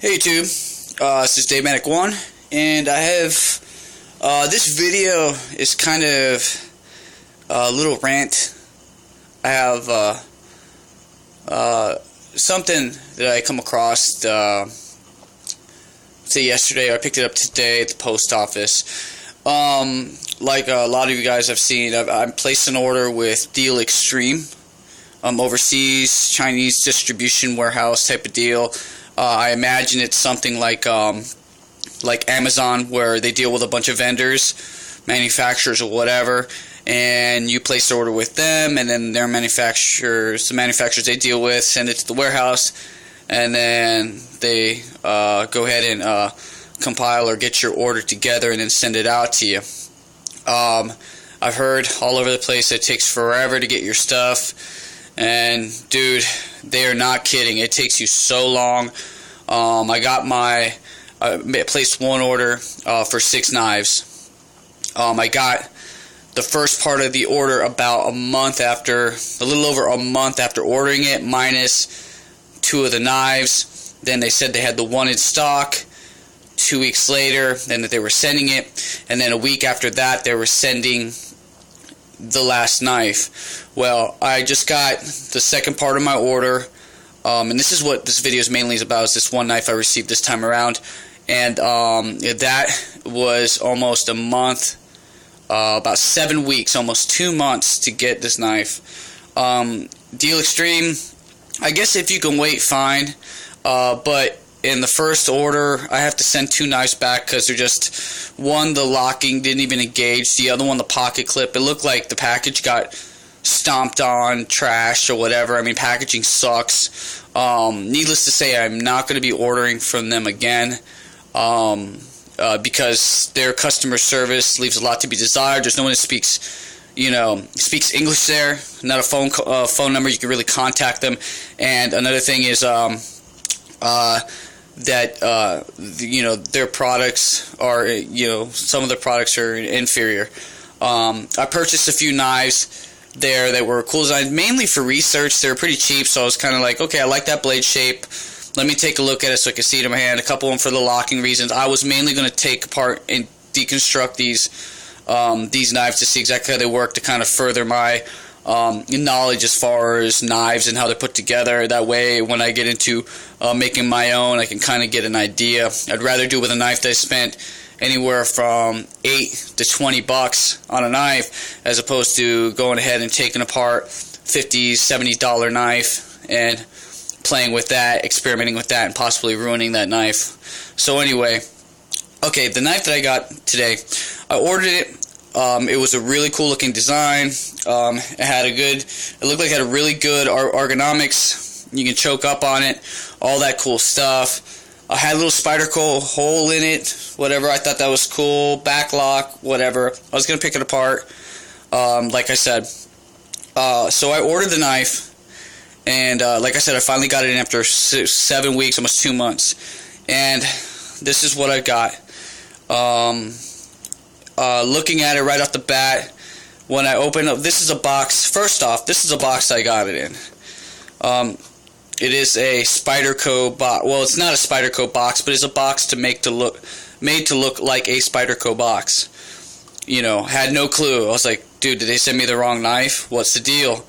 Hey YouTube, this is Dave Manic 1, and I have, this video is kind of a little rant. I have, something that I come across, say yesterday, I picked it up today at the post office. Like a lot of you guys have seen, I placed an order with Deal Extreme, overseas, Chinese distribution warehouse type of deal. I imagine it's something like Amazon, where they deal with a bunch of vendors, manufacturers or whatever, and you place the order with them, and then their manufacturers, the manufacturers they deal with, send it to the warehouse, and then they go ahead and compile or get your order together and then send it out to you. I've heard all over the place it takes forever to get your stuff. And dude, they are not kidding. It takes you so long. I placed one order for 6 knives. I got the first part of the order about a little over a month after ordering it, minus 2 of the knives. Then they said they had the one in stock. 2 weeks later, then that they were sending it, and then a week after that, they were sending the last knife. Well, I just got the second part of my order, and this is what this video is mainly about, is this one knife I received this time around, and that was almost a month, about 7 weeks, almost 2 months to get this knife. Deal Extreme, I guess if you can wait, fine, but in the first order, I have to send 2 knives back because they're just, one, the locking didn't even engage, the other one, the pocket clip, it looked like the package got stomped on, trashed, or whatever. I mean, packaging sucks. Needless to say, I'm not going to be ordering from them again because their customer service leaves a lot to be desired. There's no one that speaks English there, not a phone number you can really contact them. And another thing is their products are, some of their products are inferior. I purchased a few knives there that were cool designs, mainly for research. They were pretty cheap, so I was kind of like, okay, I like that blade shape. Let me take a look at it so I can see it in my hand. A couple of them for the locking reasons. I was mainly going to take apart and deconstruct these knives to see exactly how they work, to kind of further my knowledge as far as knives and how they're put together. That way, when I get into making my own, I can kind of get an idea. I'd rather do it with a knife that I spent anywhere from $8 to $20 on a knife, as opposed to going ahead and taking apart $50, $70 knife and playing with that, experimenting with that, and possibly ruining that knife. So anyway, okay, the knife that I got today, I ordered it. It was a really cool looking design. It looked like it had a really good ergonomics. You can choke up on it, all that cool stuff. I had a little Spyderco hole in it, whatever. I thought that was cool. Back lock, whatever. I was going to pick it apart, like I said. So I ordered the knife, and like I said, I finally got it in after 7 weeks, almost 2 months. And this is what I got. Looking at it right off the bat, when I open up, this is a box. First off, this is a box I got it in. It is a Spyderco box. Well, it's not a Spyderco box, but it's a box made to look like a Spyderco box. Had no clue. I was like, dude, did they send me the wrong knife? What's the deal?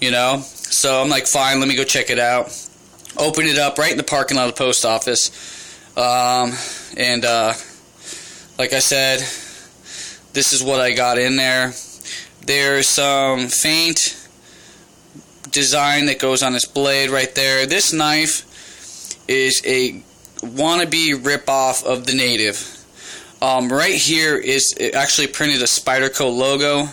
So I'm like, fine, let me go check it out. Open it up right in the parking lot of the post office. And like I said, this is what I got in there. There's some faint design that goes on this blade right there. This knife is a wannabe ripoff of the Native. Right here is actually printed a Spyderco logo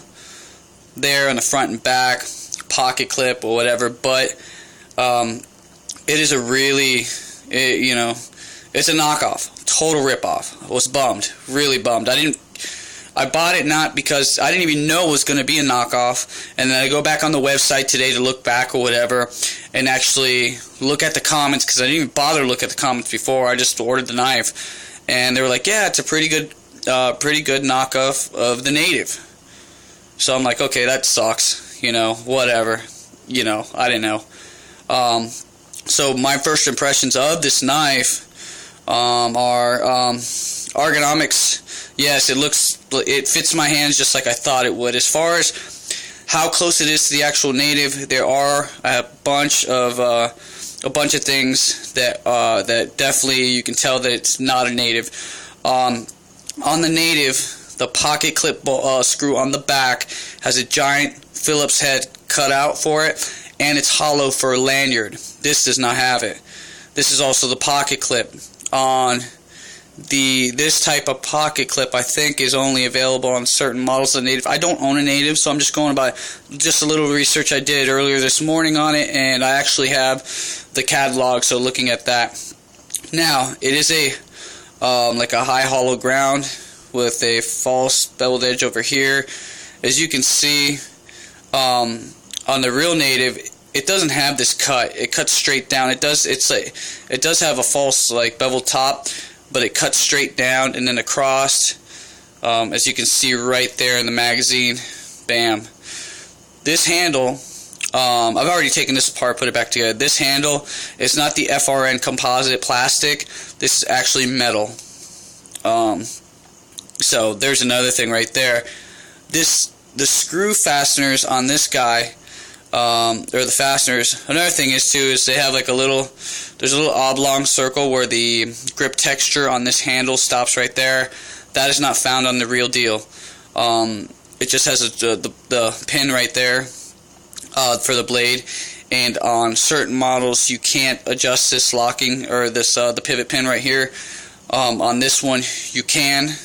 there on the front and back, pocket clip or whatever, but it is a really, it's a knockoff, total ripoff. I was bummed, really bummed. I bought it not because I didn't even know it was going to be a knockoff, and then I go back on the website today to look back or whatever and actually look at the comments, because I didn't even bother to look at the comments before. I just ordered the knife, and they were like, yeah, it's a pretty good knockoff of the Native. So I'm like, okay, that sucks, whatever, I didn't know. So my first impressions of this knife Our ergonomics, yes, it fits my hands just like I thought it would. As far as how close it is to the actual Native, there are a bunch of things that definitely you can tell that it's not a Native. On the Native, the pocket clip screw on the back has a giant Phillips head cut out for it, and it's hollow for a lanyard. This does not have it. This is also the pocket clip. On this type of pocket clip, I think, is only available on certain models of Native. I don't own a Native, so I'm just going by just a little research I did earlier this morning on it, and I actually have the catalog, so looking at that. Now, it is like a high hollow ground with a false beveled edge over here. As you can see, on the real Native, it doesn't have this cut. It cuts straight down. It does have a false beveled top, but it cuts straight down and then across, as you can see right there in the magazine. Bam. This handle, I've already taken this apart, put it back together. This handle is not the FRN composite plastic. This is actually metal. So there's another thing right there. The screw fasteners on this guy, or the fasteners. Another thing is they have there's a little oblong circle where the grip texture on this handle stops right there. That is not found on the real deal. It just has the pin right there for the blade, and on certain models you can't adjust this locking or this the pivot pin right here. On this one you can.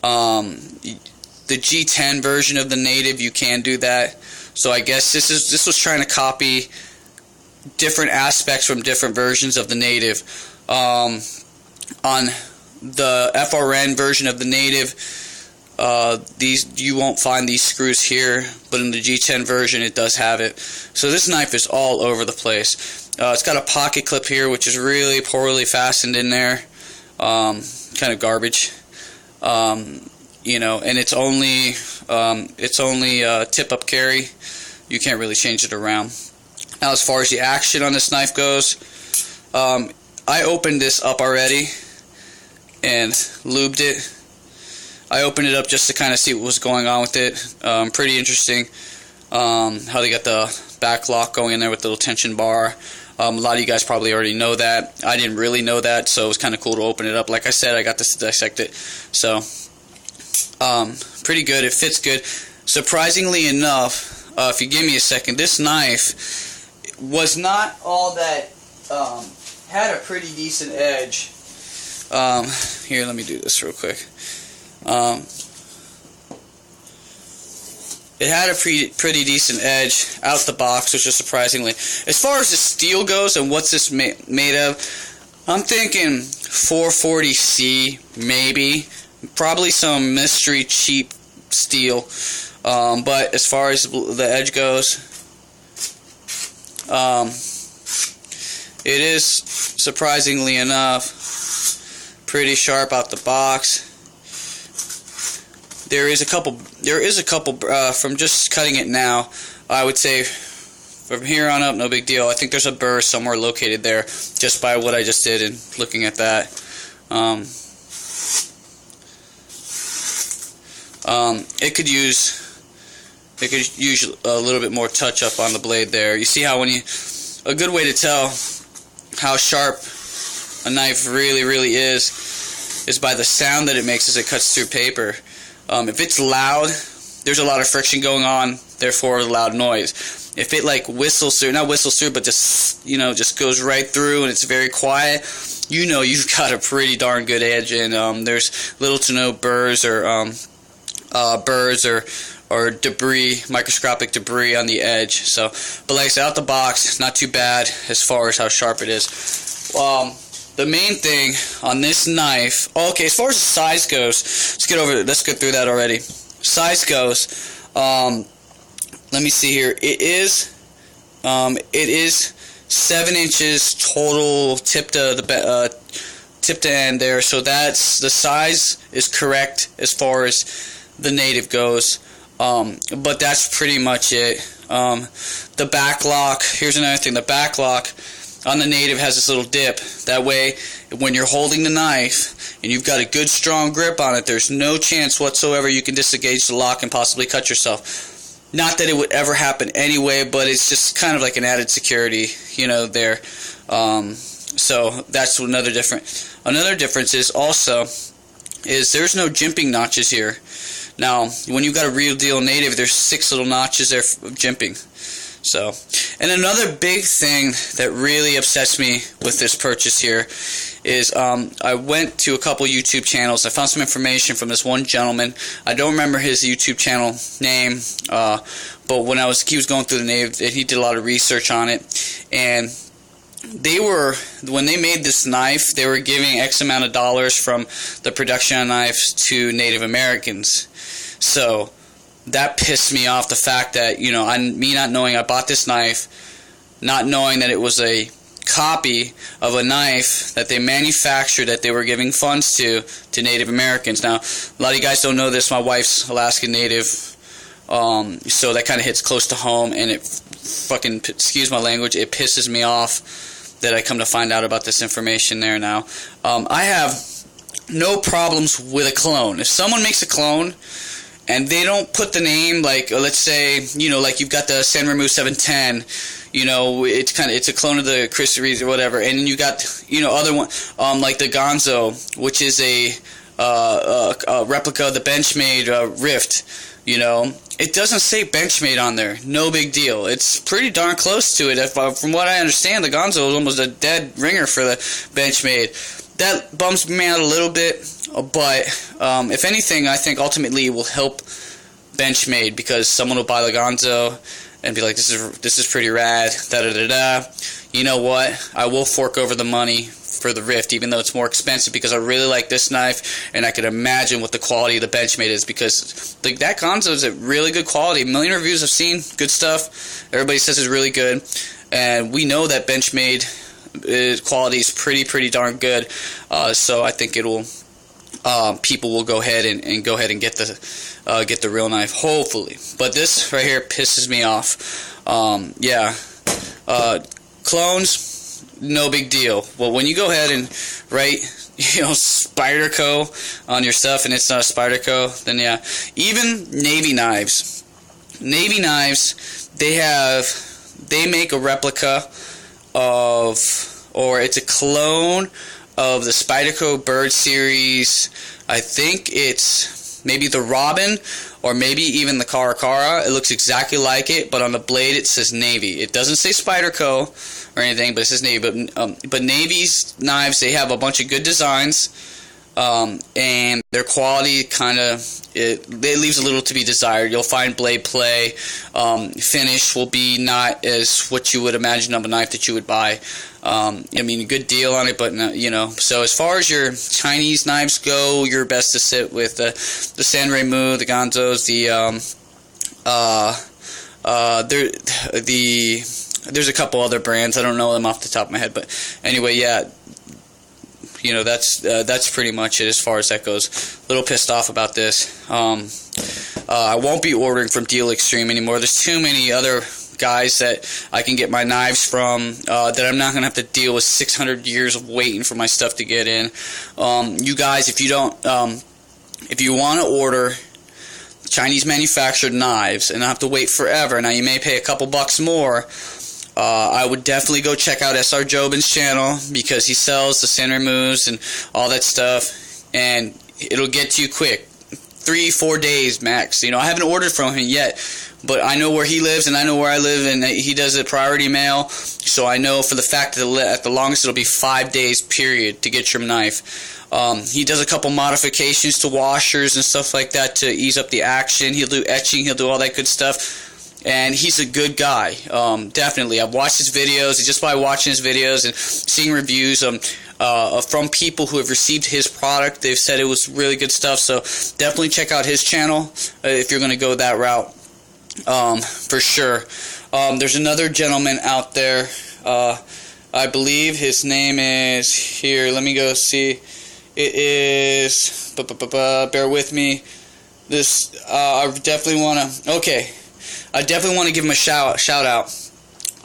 The G10 version of the Native, you can do that. So I guess this was trying to copy different aspects from different versions of the Native. On the FRN version of the Native, you won't find these screws here, but in the G10 version it does have it. So this knife is all over the place. It's got a pocket clip here, which is really poorly fastened in there, kind of garbage. And it's only tip-up carry. You can't really change it around. Now, as far as the action on this knife goes, I opened this up already and lubed it. I opened it up just to kind of see what was going on with it. Pretty interesting how they got the back lock going in there with the little tension bar. A lot of you guys probably already know that. I didn't really know that, so it was kind of cool to open it up. Like I said, I got this to dissect it. So, pretty good. It fits good. Surprisingly enough, if you give me a second, this knife was not all that, had a pretty decent edge. Here, let me do this real quick. It had a pretty decent edge out the box, which is surprisingly. As far as the steel goes and what's this made of, I'm thinking 440C, maybe. Probably some mystery cheap steel. But as far as the edge goes, it is, surprisingly enough, pretty sharp out the box. There is a couple from just cutting it now. I would say from here on up, no big deal. I think there's a burr somewhere located there, just by what I just did and looking at that. It could use a little bit more touch up on the blade there. You see how a good way to tell how sharp a knife really is by the sound that it makes as it cuts through paper. If it's loud, there's a lot of friction going on, therefore loud noise. If it whistles through, not whistles through, but just goes right through and it's very quiet, you've got a pretty darn good edge, and there's little to no burrs or debris, microscopic debris on the edge. So, but like I said, out the box, not too bad as far as how sharp it is. The main thing on this knife, okay, as far as the size goes, let's go through that already. Size goes, let me see here. It is 7 inches total tip to end there. So that's the size is correct as far as the Native goes. But that's pretty much it. The back lock, here's another thing. The back lock on the Native has this little dip. That way, when you're holding the knife and you've got a good strong grip on it, there's no chance whatsoever you can disengage the lock and possibly cut yourself. Not that it would ever happen anyway, but it's just kind of like an added security, you know, there. So that's another difference. Another difference is also there's no jimping notches here. Now, when you've got a real deal Native, there's 6 little notches there of jimping. So, and another big thing that really upsets me with this purchase here is I went to a couple YouTube channels. I found some information from this one gentleman. I don't remember his YouTube channel name, but when he was going through the Native, he did a lot of research on it, and when they made this knife, they were giving X amount of dollars from the production of knives to Native Americans. So that pissed me off, the fact that, you know, me not knowing I bought this knife, not knowing that it was a copy of a knife that they manufactured, that they were giving funds to Native Americans. Now, a lot of you guys don't know this. My wife's Alaskan Native, so that kind of hits close to home, and it fucking, excuse my language, it pisses me off that I come to find out about this information there now. I have no problems with a clone. If someone makes a clone and they don't put the name, like, let's say, you know, like you've got the San Remo 710, you know, it's a clone of the Chris Reeves or whatever, and then you got, you know, other one, like the Gonzo, which is a replica of the Benchmade Rift, you know. It doesn't say Benchmade on there. No big deal. It's pretty darn close to it. From what I understand, the Gonzo is almost a dead ringer for the Benchmade. That bums me out a little bit, but if anything, I think ultimately it will help Benchmade, because someone will buy the Gonzo and be like, this is pretty rad, da-da-da-da. You know what? I will fork over the money for the Rift, even though it's more expensive, because I really like this knife, and I can imagine what the quality of the Benchmade is, because that Gonzo is a really good quality. A million reviews I've seen, good stuff. Everybody says it's really good, and we know that Benchmade quality is pretty darn good. So I think it'll people will go ahead and get the real knife, hopefully. But this right here pisses me off. Yeah, clones, no big deal. Well, when you go ahead and write, you know, Spyderco on your stuff and it's not a Spyderco, then yeah. Even Navy knives, they make a replica of, or it's a clone of the Spyderco Bird series. I think it's maybe the Robin, or maybe even the Caracara. It looks exactly like it, but on the blade it says Navy. It doesn't say Spyderco or anything, but it says Navy. But Navy's knives, they have a bunch of good designs, and their quality it leaves a little to be desired. You'll find blade play, finish will be not as what you would imagine of a knife that you would buy. I mean, good deal on it, but no, you know. So as far as your Chinese knives go, you're best to sit with the San Remo, the Gonzos, there's a couple other brands. I don't know them off the top of my head, but anyway, yeah. You know, that's pretty much it as far as that goes. A little pissed off about this. I won't be ordering from Deal Extreme anymore. There's too many other guys that I can get my knives from, that I'm not going to have to deal with 600 years of waiting for my stuff to get in. You guys, if you want to order Chinese manufactured knives and not have to wait forever, now you may pay a couple bucks more, I would definitely go check out SR Jobin's channel, because he sells the San Remos and all that stuff, and it'll get to you quick. 3-4 days max. You know, I haven't ordered from him yet, but I know where he lives and I know where I live, and he does a priority mail, so I know for the fact that at the longest it'll be 5 days period to get your knife. He does a couple modifications to washers and stuff like that to ease up the action. He'll do etching, he'll do all that good stuff. And he's a good guy, definitely. I've watched his videos, and just by watching his videos and seeing reviews from people who have received his product, they've said it was really good stuff. So definitely check out his channel if you're going to go that route, for sure. There's another gentleman out there. I believe his name is, here, let me go see. It is, bear with me. I definitely want to, okay. I definitely want to give him a shout out.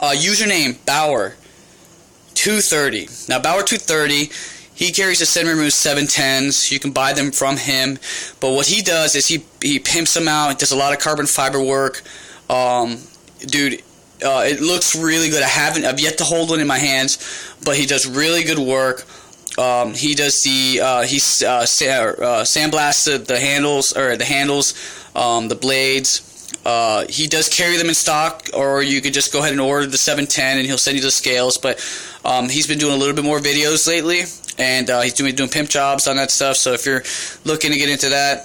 Username Bauer 230. Now Bauer 230, he carries the Send Remove 710s. You can buy them from him. But what he does is he pimps them out. He does a lot of carbon fiber work. Dude, it looks really good. I've yet to hold one in my hands, but he does really good work. He does sandblasted the handles, the blades. He does carry them in stock, or you could just go ahead and order the 710 and he'll send you the scales. But he's been doing a little bit more videos lately, and he's doing pimp jobs on that stuff. So if you're looking to get into that,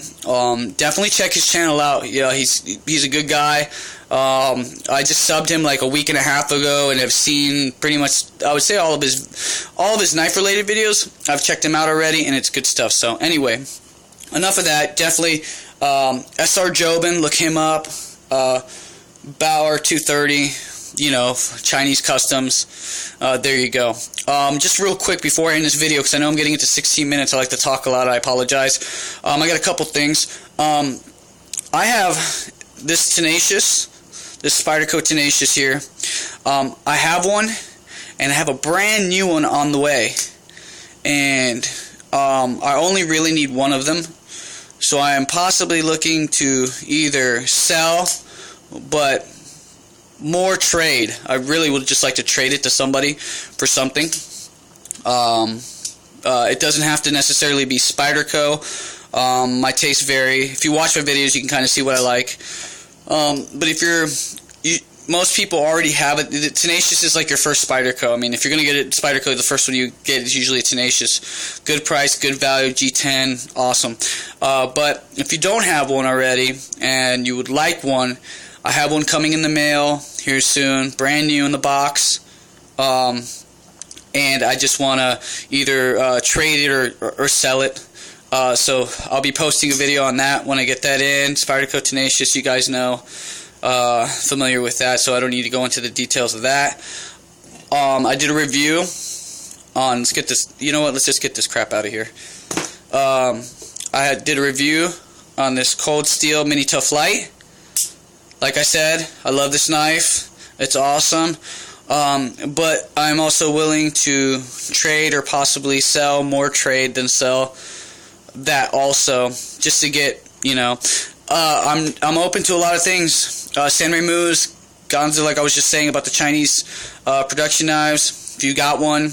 definitely check his channel out. Yeah, he's a good guy. I just subbed him like a week and a half ago, and have seen pretty much, I would say, all of his knife related videos. I've checked him out already, and it's good stuff. So anyway, enough of that. Definitely SR Jobin, look him up. Bauer 230, Chinese customs. There you go. Just real quick before I end this video, because I know I'm getting into 16 minutes. I like to talk a lot. I apologize. I got a couple things. I have this Tenacious, this Spyderco Tenacious here. I have one, and I have a brand new one on the way. And I only really need one of them. So I am possibly looking to either sell, but more trade. I really would just like to trade it to somebody for something. It doesn't have to necessarily be Spyderco. My tastes vary. If you watch my videos, you can kind of see what I like. But if most people already have it. The Tenacious is like your first Spyderco. I mean, if you're going to get it Spyderco, the first one you get is usually a Tenacious. Good price, good value, G10, awesome. But if you don't have one already and you would like one, I have one coming in the mail here soon, brand new in the box. And I just want to either trade it or sell it. So I'll be posting a video on that when I get that in. Spyderco Tenacious, you guys know. Familiar with that, so I don't need to go into the details of that. I did a review on, let's get this, let's just get this crap out of here. I did a review on this Cold Steel Mini Tuff Lite. Like I said, I love this knife. It's awesome. But I'm also willing to trade or possibly sell, more trade than sell that also, just to get, I'm open to a lot of things. Sand removes, Gonzo, like I was just saying about the Chinese production knives. If you got one,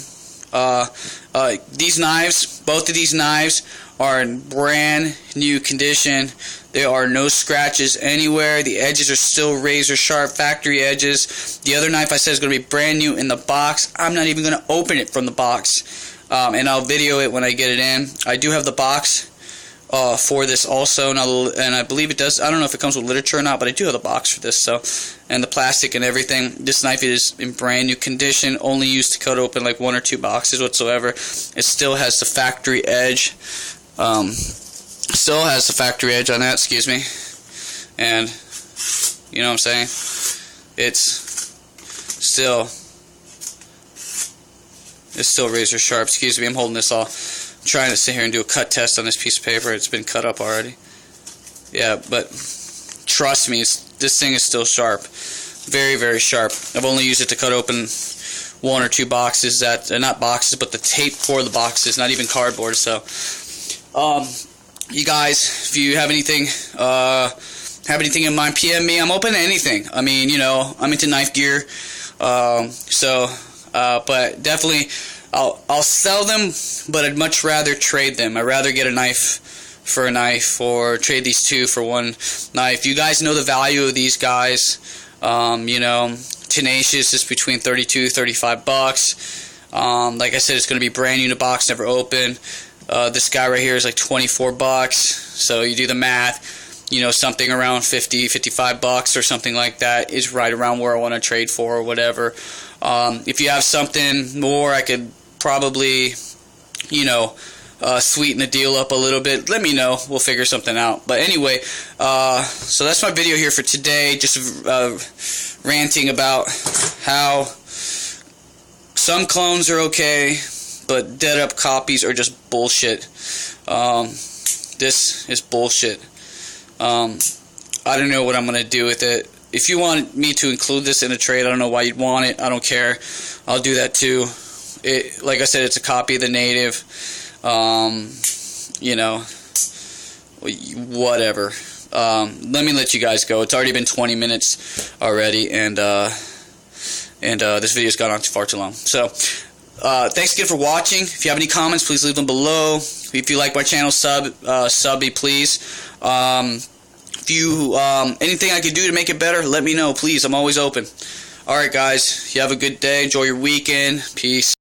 these knives, both of these knives are in brand new condition. There are no scratches anywhere. The edges are still razor sharp, factory edges. The other knife I said is going to be brand new in the box. I'm not even going to open it from the box, and I'll video it when I get it in. I do have the box for this also, and I believe it does. I don't know if it comes with literature or not, but I do have the box for this. So, and the plastic and everything. This knife is in brand new condition, only used to cut open like 1 or 2 boxes whatsoever. It still has the factory edge. Still has the factory edge on that. Excuse me. And you know what I'm saying? It's still razor sharp. Excuse me. I'm holding this all. Trying to sit here and do a cut test on this piece of paper. It's been cut up already. Yeah, but trust me, this thing is still sharp. Very, very sharp. I've only used it to cut open 1 or 2 boxes. Not boxes, but the tape for the boxes, not even cardboard. So, you guys, if you have anything in mind, PM me. I'm open to anything. I mean, I'm into knife gear. But definitely, I'll sell them, but I'd much rather trade them. I'd rather get a knife for a knife, or trade these two for one knife. You guys know the value of these guys. Tenacious is between $32-$35. Like I said, it's going to be brand new in the box, never opened. This guy right here is like $24. So you do the math. Something around $50-$55 or something like that is right around where I want to trade for, or whatever. If you have something more, I could probably, sweeten the deal up a little bit. Let me know. We'll figure something out. But anyway, so that's my video here for today. Just ranting about how some clones are okay, but dead up copies are just bullshit. This is bullshit. I don't know what I'm going to do with it. If you want me to include this in a trade, I don't know why you'd want it. I don't care. I'll do that too. like I said, it's a copy of the Native. You know, whatever. Let me let you guys go. It's already been 20 minutes already, and this video's gone on far too long. So, thanks again for watching. If you have any comments, please leave them below. If you like my channel, sub me, please. If you anything I could do to make it better, let me know, please. I'm always open. Alright, guys. You have a good day. Enjoy your weekend. Peace.